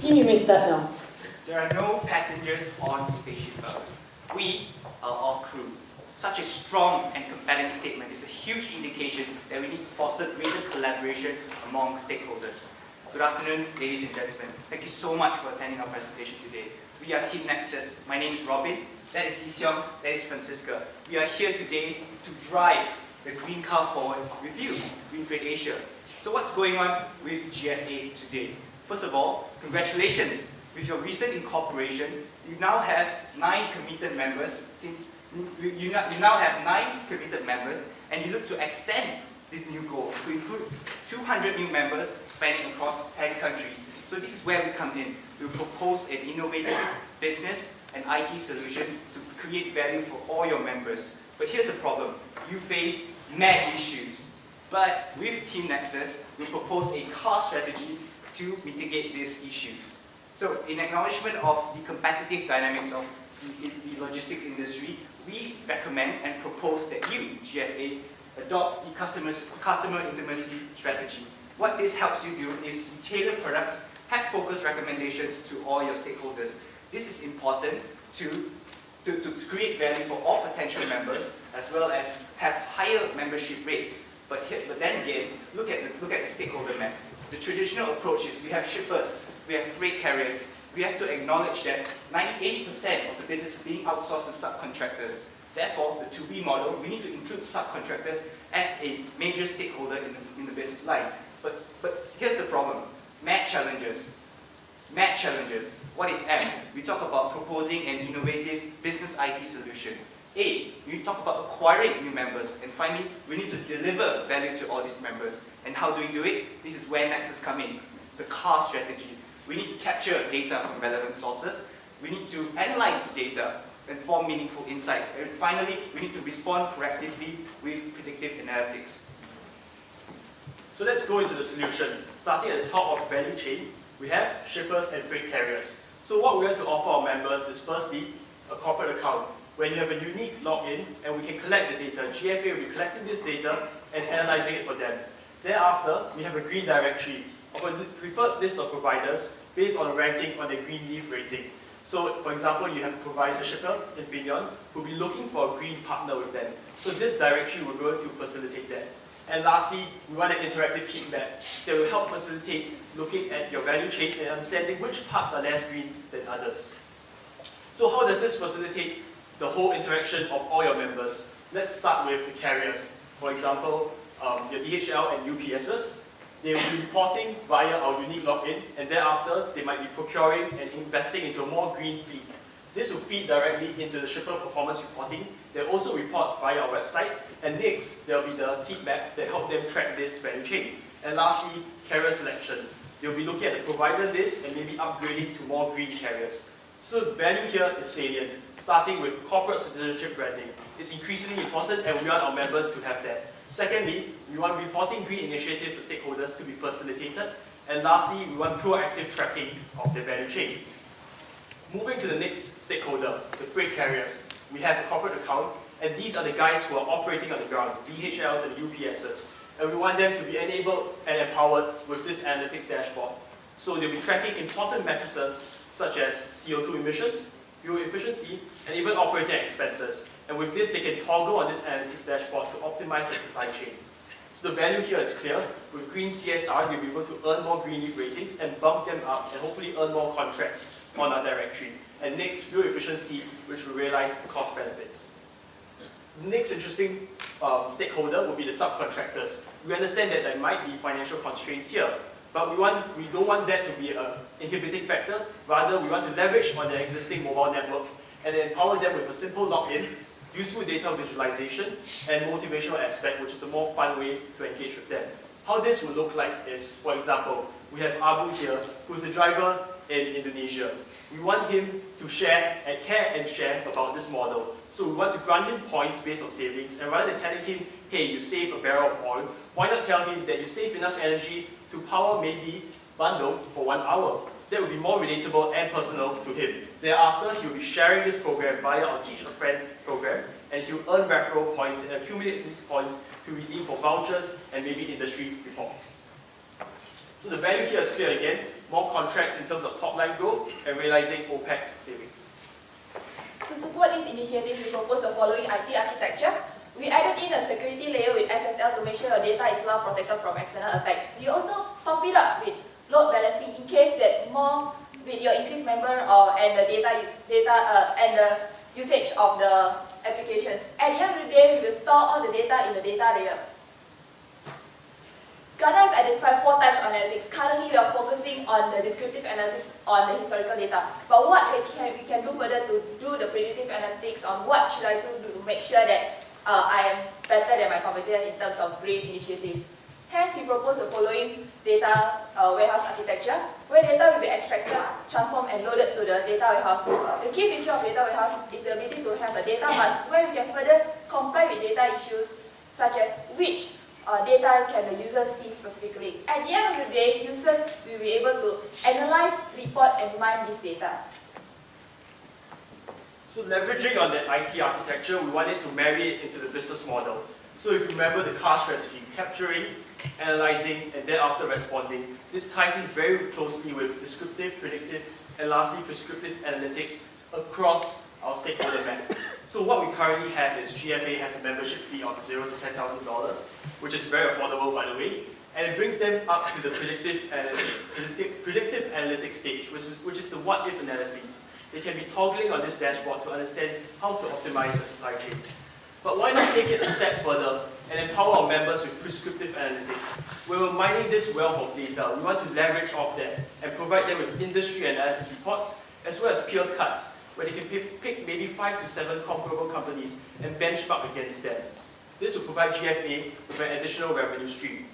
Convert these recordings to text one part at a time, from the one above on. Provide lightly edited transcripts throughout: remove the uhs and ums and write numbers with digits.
Tim, you may start now. There are no passengers on Spaceship Earth. We are all crew. Such a strong and compelling statement is a huge indication that we need to foster greater collaboration among stakeholders. Good afternoon, ladies and gentlemen. Thank you so much for attending our presentation today. We are Team Nexus. My name is Robin. That is Lee Seong. That is Francisca. We are here today to drive the green car forward with you, Green Freight Asia. So what's going on with GFA today? First of all, congratulations. With your recent incorporation, you now have 9 committed members. You now have 9 committed members, and you look to extend this new goal to include 200 new members spanning across 10 countries. So this is where we come in. We propose an innovative business and IT solution to create value for all your members. But here's the problem. You face mad issues. But with Team Nexus, we propose a car strategy to mitigate these issues. So in acknowledgement of the competitive dynamics of the logistics industry, we recommend and propose that you, GFA, adopt the customer intimacy strategy. What this helps you do is tailor products, have focused recommendations to all your stakeholders. This is important to create value for all potential members, as well as have higher membership rate. But then again, look at the stakeholder map. The traditional approach is we have shippers, we have freight carriers. We have to acknowledge that 80% of the business is being outsourced to subcontractors. Therefore, the 2B model, we need to include subcontractors as a major stakeholder in the business line. But here's the problem. Mad challenges. Mad challenges. What is M? We talk about proposing an innovative business IT solution. A, we talk about acquiring new members. And finally, we need to deliver value to all these members. And how do we do it? This is where Nexus come in. The car strategy. We need to capture data from relevant sources. We need to analyze the data and form meaningful insights. And finally, we need to respond proactively with predictive analytics. So let's go into the solutions. Starting at the top of the value chain, we have shippers and freight carriers. So what we want to offer our members is firstly, a corporate account. When you have a unique login and we can collect the data, GFA will be collecting this data and analyzing it for them. Thereafter, we have a green directory of a preferred list of providers based on ranking on the green leaf rating. So, for example, you have a shipper in Finion who will be looking for a green partner with them. So this directory will go to facilitate that. And lastly, we want an interactive heat map that will help facilitate looking at your value chain and understanding which parts are less green than others. So how does this facilitate the whole interaction of all your members? Let's start with the carriers. For example, your DHL and UPSs. They will be reporting via our unique login, and thereafter they might be procuring and investing into a more green fleet. This will feed directly into the shipper performance reporting. They'll also report via our website, and next there will be the heat map that help them track this value chain. And lastly, carrier selection. They'll be looking at the provider list and maybe upgrading to more green carriers. So the value here is salient, starting with corporate citizenship branding. It's increasingly important and we want our members to have that. Secondly, we want reporting green initiatives to stakeholders to be facilitated. And lastly, we want proactive tracking of the value chain. Moving to the next stakeholder, the freight carriers. We have a corporate account, and these are the guys who are operating on the ground, DHLs and UPSs. And we want them to be enabled and empowered with this analytics dashboard. So they'll be tracking important metrics such as CO2 emissions, fuel efficiency, and even operating expenses. And with this, they can toggle on this analytics dashboard to optimize the supply chain. So the value here is clear. With green CSR, you'll be able to earn more green leaf ratings and bump them up and hopefully earn more contracts on our directory. And next, fuel efficiency, which will realize cost benefits. The next interesting stakeholder will be the subcontractors. We understand that there might be financial constraints here, but we don't want that to be an inhibiting factor. Rather, we want to leverage on their existing mobile network and empower them with a simple login, useful data visualization, and motivational aspect, which is a more fun way to engage with them. How this will look like is, for example, we have Abu here, who is a driver in Indonesia. We want him to share and care and share about this model. So we want to grant him points based on savings, and rather than telling him, hey, you save a barrel of oil, why not tell him that you save enough energy to power maybe bundle for 1 hour? That would be more relatable and personal to him. Thereafter, he'll be sharing this program via our Teach a Friend program, and he'll earn referral points and accumulate these points to redeem for vouchers and maybe industry reports. So the value here is clear again. more contracts in terms of top-line growth, and realizing OPEX savings. To support this initiative, we propose the following IT architecture. We added in a security layer with SSL to make sure your data is well protected from external attack. We also top it up with load balancing in case that more with your increased member and the and the usage of the applications. At the end of the day, we will store all the data in the data layer. Gartner has identified 4 types of analytics. Currently, we are focusing on the descriptive analytics on the historical data. But what we can do further to do the predictive analytics on what should I do to make sure that I am better than my competitors in terms of brave initiatives. Hence, we propose the following data warehouse architecture, where data will be extracted, transformed, and loaded to the data warehouse. The key feature of data warehouse is the ability to have a data mart where we can further comply with data issues such as which data can the user see specifically. At the end of the day, users will be able to analyze, report, and mine this data. So leveraging on that IT architecture, we wanted to marry it into the business model. So if you remember the CAR strategy, capturing, analyzing, and then after responding, this ties in very closely with descriptive, predictive, and lastly prescriptive analytics across our stakeholder map. So what we currently have is GFA has a membership fee of $0 to $10,000, which is very affordable by the way, and it brings them up to the predictive analytics stage, which is the what-if analysis. They can be toggling on this dashboard to understand how to optimize the supply chain. But why not take it a step further and empower our members with prescriptive analytics? Where we're mining this wealth of data, we want to leverage off that and provide them with industry analysis reports as well as peer cuts, where they can pick maybe 5 to 7 comparable companies and benchmark against them. This will provide GFA with an additional revenue stream.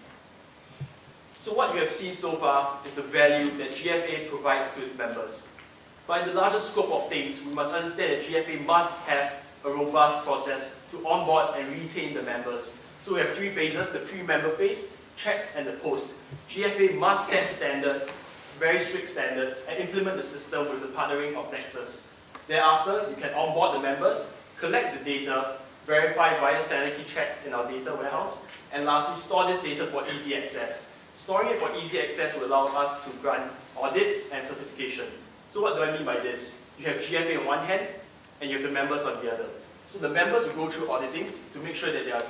So what you have seen so far is the value that GFA provides to its members. But in the larger scope of things, we must understand that GFA must have a robust process to onboard and retain the members. So we have 3 phases: the pre-member phase, checks, and the post. GFA must set standards, very strict standards, and implement the system with the partnering of Nexus. Thereafter, you can onboard the members, collect the data, verify via sanity checks in our data warehouse, and lastly, store this data for easy access. Storing it for easy access will allow us to grant audits and certification. So what do I mean by this? You have GFA on one hand, and you have the members on the other. So the members will go through auditing to make sure that they are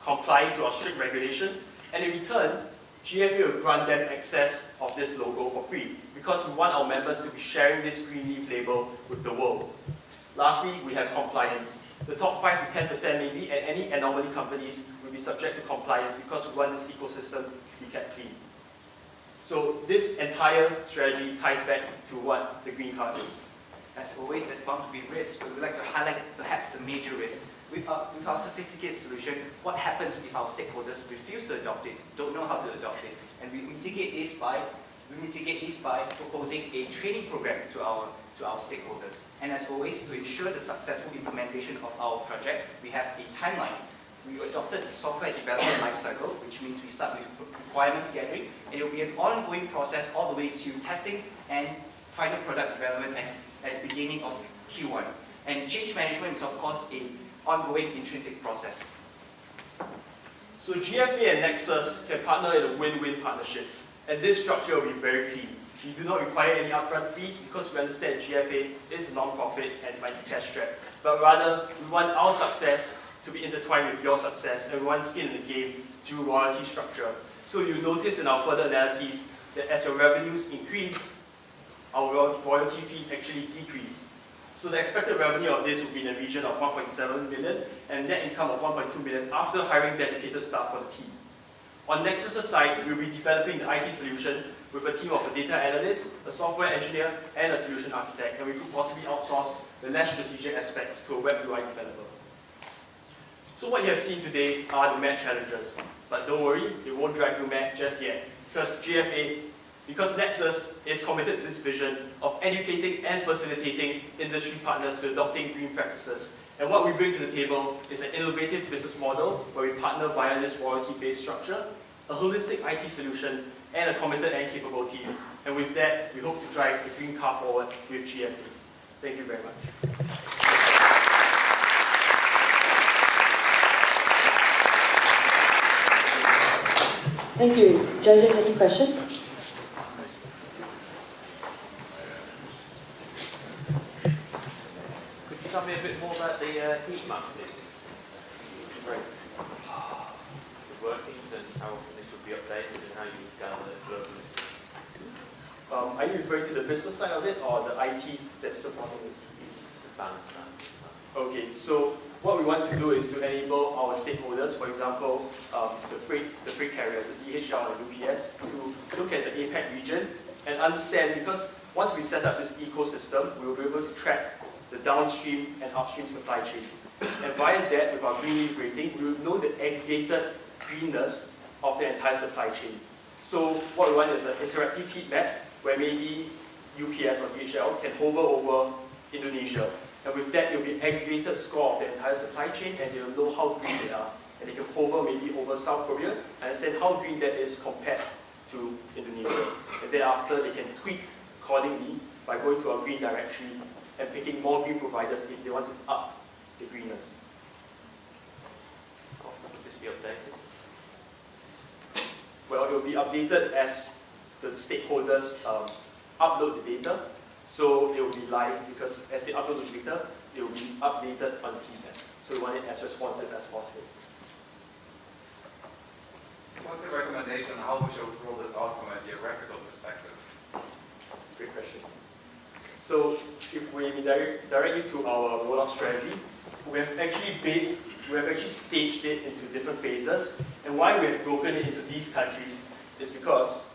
complying to our strict regulations, and in return, GFA will grant them access of this logo for free, because we want our members to be sharing this green leaf label with the world. Lastly, we have compliance. The top 5 to 10% maybe, and any anomaly companies will be subject to compliance because we want this ecosystem to be kept clean. So this entire strategy ties back to what the green card is. As always, there's bound to be risks, but we'd like to highlight perhaps the major risks. With our sophisticated solution, what happens if our stakeholders refuse to adopt it, don't know how to adopt it? And we mitigate this by proposing a training program to our stakeholders. And as always, to ensure the successful implementation of our project, we have a timeline. We adopted the software development lifecycle, which means we start with requirements gathering, and it will be an ongoing process all the way to testing and final product development at the beginning of Q1. And change management is, of course, an ongoing intrinsic process. So GFA and Nexus can partner in a win-win partnership, and this structure will be very clean. We do not require any upfront fees because we understand GFA is a non-profit and might be cash-strapped, but rather we want our success to be intertwined with your success, and we want skin in the game through royalty structure. So you'll notice in our further analyses that as your revenues increase, our royalty fees actually decrease. So the expected revenue of this will be in the region of 1.7 million and net income of 1.2 million after hiring dedicated staff for the team. On Nexus' side, we'll be developing the IT solution with a team of a data analyst, a software engineer, and a solution architect, and we could possibly outsource the less strategic aspects to a web UI developer. So what you have seen today are the mad challenges, but don't worry, it won't drive you mad just yet, because Nexus is committed to this vision of educating and facilitating industry partners to adopting green practices. And what we bring to the table is an innovative business model where we partner via this royalty-based structure, a holistic IT solution, and a committed and capable team. And with that, we hope to drive the green car forward with GFA. Thank you very much. Thank you. Judges, any questions? the heat maps in? Right. The workings and how this will be updated and how you gather globally. Are you referring to the business side of it or the ITs that's supporting this? Okay, so what we want to do is to enable our stakeholders, for example, the freight carriers, DHL and UPS, to look at the APEC region and understand, because once we set up this ecosystem, we will be able to track the downstream and upstream supply chain. And via that, with our green leaf rating, we will know the aggregated greenness of the entire supply chain. So what we want is an interactive heat map where maybe UPS or DHL can hover over Indonesia. And with that, it will be aggregated score of the entire supply chain, and they will know how green they are. And they can hover maybe over South Korea, understand how green that is compared to Indonesia. And thereafter, they can tweak accordingly by going to a green directory and picking more green providers if they want to up the greenness. How often will this be updated? Well, it will be updated as the stakeholders upload the data. So it will be live because as they upload the data, it will be updated on the heat map. So we want it as responsive as possible. What's the recommendation on how we should roll this out from a geographical perspective? Great question. So if we direct you to our rollout strategy, we have actually staged it into different phases. And why we have broken it into these countries is because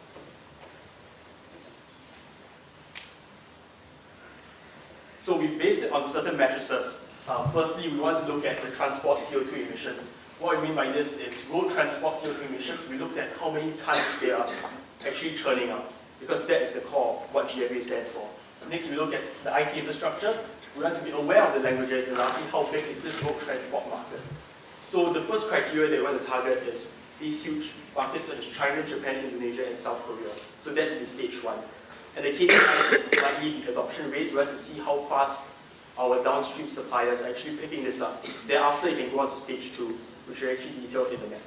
so we based it on certain matrices. Firstly, we want to look at the transport CO2 emissions. What I mean by this is road transport CO2 emissions. We looked at how many tons they are actually churning out, because that is the core of what GFA stands for. Next, we look at the IT infrastructure. We want to be aware of the languages, and lastly, how big is this road transport market? So the first criteria that we want to target is these huge markets such as China, Japan, Indonesia, and South Korea. So that will be stage one. And the KPI is likely the adoption rate. We want to see how fast our downstream suppliers are actually picking this up. Thereafter, you can go on to stage two, which are actually detailed in the map.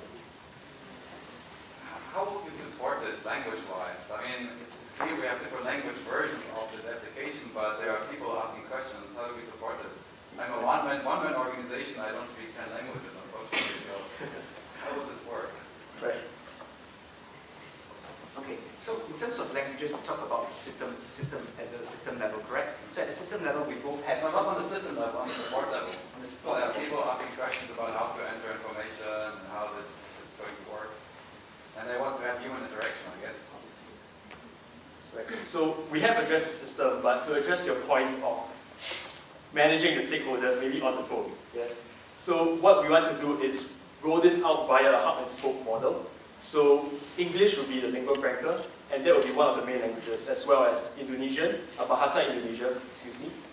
How would we support this language-wise? I mean, it's clear we have different language versions of this application, but there are people asking questions. How do we support this? I'm a one-man organization. I don't speak 10 languages, unfortunately. So how does this work? Right. Okay, so in terms of languages, we talk about system at the system level, correct? So at the system level, we both have No, not on the system level, on the support level. on the So there are people asking questions about how to enter information and how this is going to work. And they want to have human interaction, I guess. Right. So we have addressed the system, but to address your point of managing the stakeholders, maybe on the phone, yes. So what we want to do is roll this out via a hub and spoke model. So English will be the lingua franca, and that will be one of the main languages, as well as Indonesian, Bahasa Indonesia,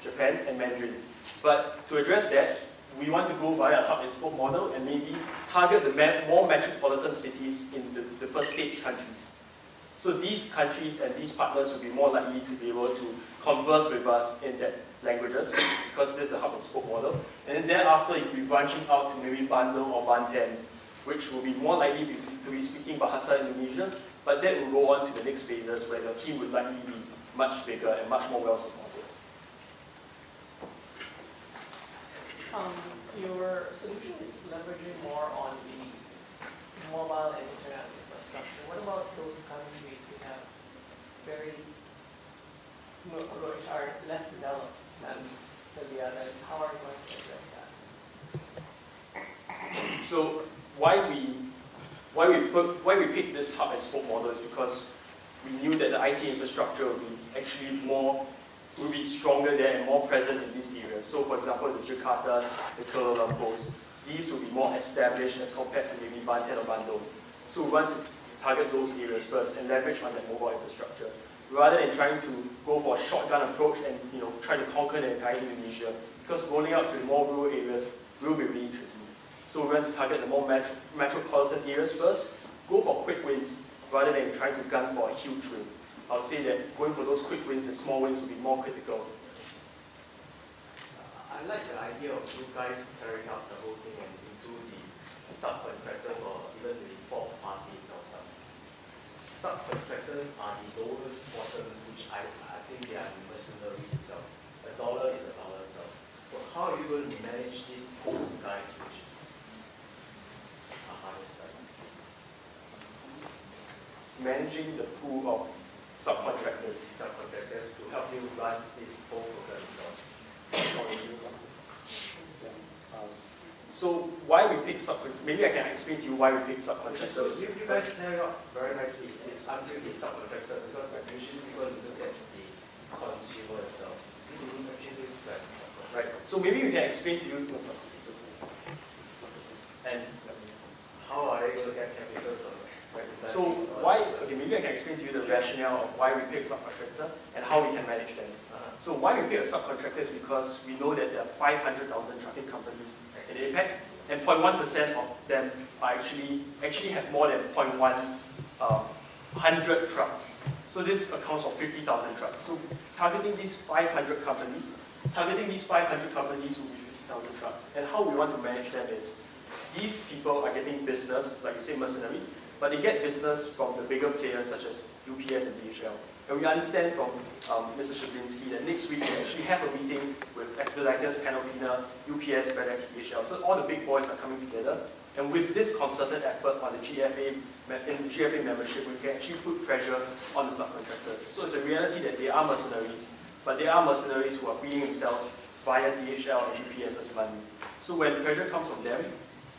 Japan, and Mandarin. But to address that, we want to go via a hub and spoke model and maybe target the more metropolitan cities in the first stage countries. So these countries and these partners will be more likely to be able to converse with us in that languages, because this is the hub and spoke model. And then thereafter, you'll be branching out to maybe Bandung or Banten, which will be more likely to be speaking Bahasa Indonesia, but that will go on to the next phases where your team would likely be much bigger and much more well supported. Your solution is leveraging more on the mobile and internet infrastructure. What about those countries who have which are less developed than the others? How are you going to address that? So why we picked this hub and spoke model is because we knew that the IT infrastructure will be stronger there and more present in these areas. So for example, the Jakartas, the Kuala Lumpurs, these will be more established as compared to maybe Banten or Bandung. So we want to target those areas first and leverage on that mobile infrastructure, rather than trying to go for a shotgun approach and try to conquer the entire Indonesia, because rolling out to the more rural areas will be really tricky. So we want to target the more metropolitan areas first, go for quick wins rather than trying to gun for a huge win. I would say that going for those quick wins and small wins will be more critical. I like the idea of you guys carrying out the whole thing and include the subcontractors or even the fourth parties or stuff. Subcontractors are the lowest portion, which I think they are mercenaries itself. $1 is $1 itself. Well, how are you going to manage these pool guys, which is a harder side? Managing the pool of subcontractors. Subcontractors to help you run this whole program itself. So why we pick subcontractors? Maybe I can explain to you why we pick So subcontractors. you guys carry out very nicely. It's until the subcontractor because usually people look at the consumer itself. It isn't actually like subcontractor. Right. So maybe we can explain to you the subcontractors. And how are they going to get capital from So why? Okay, maybe I can explain to you the rationale of why we pick subcontractor and how we can manage them. So why we pick a subcontractor is because we know that there are 500,000 trucking companies in APEC, and 0.1% of them are actually have more than 100 trucks. So this accounts for 50,000 trucks. So targeting these 500 companies will be 50,000 trucks. And how we want to manage them is these people are getting business, like you say, mercenaries, but they get business from the bigger players such as UPS and DHL. And we understand from Mr. Shablinsky that next week we actually have a meeting with Expeditors, Panalpina, UPS, FedEx, DHL. So all the big boys are coming together. And with this concerted effort on the GFA membership, we can actually put pressure on the subcontractors. So it's a reality that they are mercenaries, but they are mercenaries who are freeing themselves via DHL and UPS's money. So when pressure comes from them,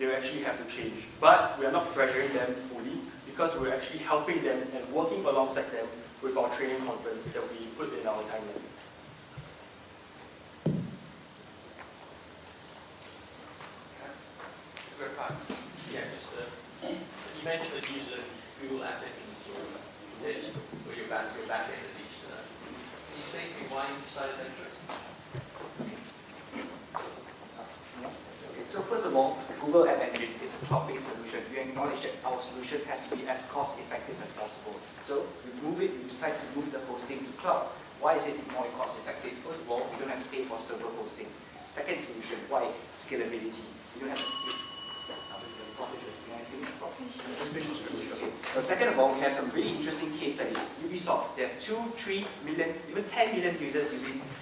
they will actually have to change. But we are not pressuring them fully because we're actually helping them and working alongside them with our training conference that we put in our timeline. Yeah, you mentioned that using Google APEX is or your back end at least. Can you explain to me why you decided that choice? So first of all, Google App Engine, it's a cloud-based solution. We acknowledge that our solution has to be as cost-effective as possible. So we decide to move the hosting to cloud. Why is it more cost-effective? First of all, you don't have to pay for server hosting. Second solution, why? Scalability. You don't have to Okay. Second of all, we have some really interesting case studies. Ubisoft, they have 2, 3 million, even 10 million users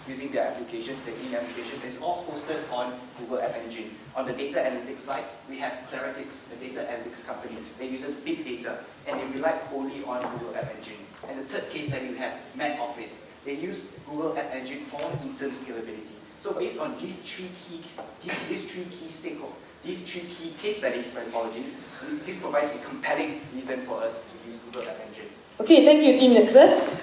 using their applications, their in application. It's all hosted on Google App Engine. On the data analytics side, we have Claritics, the data analytics company. They uses big data and they rely wholly on Google App Engine. And the third case study we have Mac Office. They use Google App Engine for instance scalability. So based on these three key case studies, my apologies, this provides a compelling reason for us to use Google App Engine. Okay, thank you, Team Nexus.